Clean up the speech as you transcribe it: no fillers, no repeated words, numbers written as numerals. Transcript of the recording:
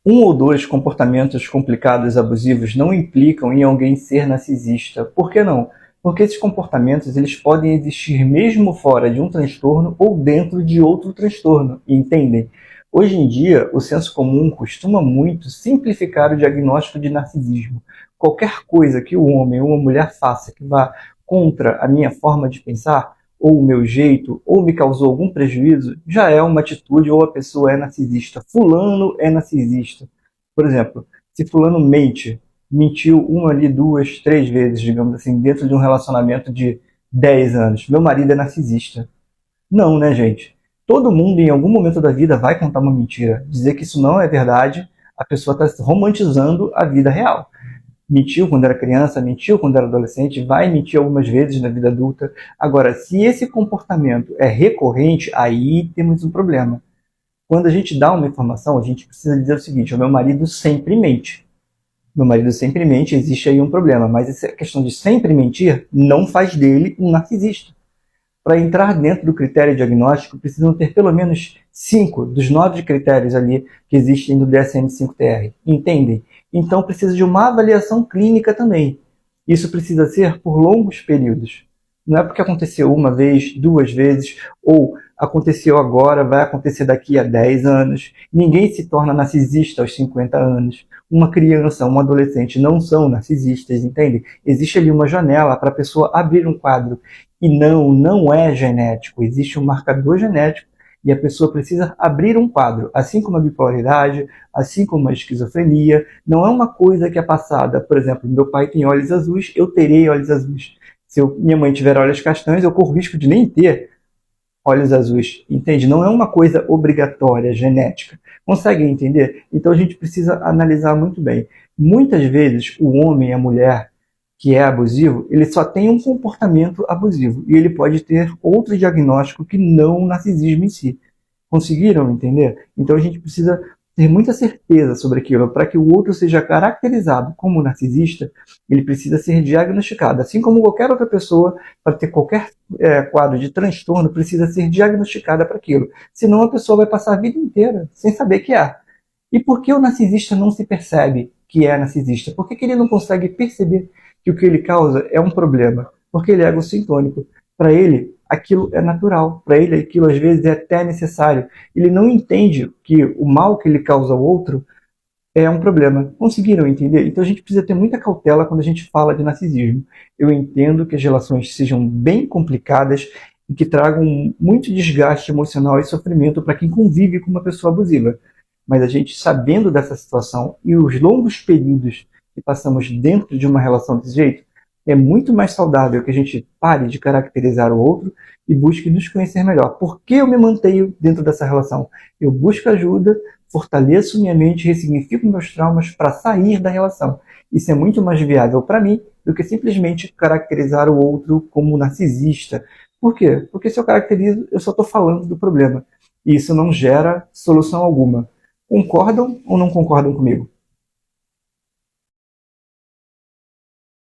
Um ou dois comportamentos complicados abusivos não implicam em alguém ser narcisista. Por que não? Porque esses comportamentos eles podem existir mesmo fora de um transtorno ou dentro de outro transtorno, entendem? Hoje em dia, o senso comum costuma muito simplificar o diagnóstico de narcisismo. Qualquer coisa que o homem ou uma mulher faça que vá contra a minha forma de pensar, ou o meu jeito, ou me causou algum prejuízo, já é uma atitude ou a pessoa é narcisista. Fulano é narcisista. Por exemplo, se fulano mentiu uma ali, duas, três vezes, digamos assim, dentro de um relacionamento de 10 anos, meu marido é narcisista. Não, né, gente? Todo mundo em algum momento da vida vai contar uma mentira. Dizer que isso não é verdade, a pessoa está romantizando a vida real. Mentiu quando era criança, mentiu quando era adolescente, vai mentir algumas vezes na vida adulta. Agora, se esse comportamento é recorrente, aí temos um problema. Quando a gente dá uma informação, a gente precisa dizer o seguinte: o meu marido sempre mente. Meu marido sempre mente, existe aí um problema. Mas essa questão de sempre mentir não faz dele um narcisista. Para entrar dentro do critério diagnóstico, precisam ter pelo menos 5 dos 9 critérios ali que existem no DSM-5-TR. Entendem? Então precisa de uma avaliação clínica também. Isso precisa ser por longos períodos. Não é porque aconteceu uma vez, duas vezes, ou aconteceu agora, vai acontecer daqui a 10 anos. Ninguém se torna narcisista aos 50 anos. Uma criança, um adolescente não são narcisistas, entende? Existe ali uma janela para a pessoa abrir um quadro. E não é genético. Existe um marcador genético e a pessoa precisa abrir um quadro. Assim como a bipolaridade, assim como a esquizofrenia, não é uma coisa que é passada. Por exemplo, meu pai tem olhos azuis, eu terei olhos azuis. Se minha mãe tiver olhos castanhos, eu corro risco de nem ter olhos azuis. Entende? Não é uma coisa obrigatória, genética. Conseguem entender? Então a gente precisa analisar muito bem. Muitas vezes o homem e a mulher que é abusivo, ele só tem um comportamento abusivo e ele pode ter outro diagnóstico que não o narcisismo em si. Conseguiram entender? Então a gente precisa ter muita certeza sobre aquilo. Para que o outro seja caracterizado como narcisista, ele precisa ser diagnosticado. Assim como qualquer outra pessoa, para ter qualquer quadro de transtorno, precisa ser diagnosticada para aquilo. Senão a pessoa vai passar a vida inteira sem saber que é. E por que o narcisista não se percebe que é narcisista? Por que ele não consegue perceber que o que ele causa é um problema? Porque ele é egossintônico. Para ele, aquilo é natural. Para ele, aquilo às vezes é até necessário. Ele não entende que o mal que ele causa ao outro é um problema. Conseguiram entender? Então a gente precisa ter muita cautela quando a gente fala de narcisismo. Eu entendo que as relações sejam bem complicadas e que tragam muito desgaste emocional e sofrimento para quem convive com uma pessoa abusiva. Mas a gente, sabendo dessa situação e os longos períodos que passamos dentro de uma relação desse jeito, é muito mais saudável que a gente pare de caracterizar o outro e busque nos conhecer melhor. Por que eu me mantenho dentro dessa relação? Eu busco ajuda, fortaleço minha mente, ressignifico meus traumas para sair da relação. Isso é muito mais viável para mim do que simplesmente caracterizar o outro como narcisista. Por quê? Porque se eu caracterizo, eu só estou falando do problema. E isso não gera solução alguma. Concordam ou não concordam comigo?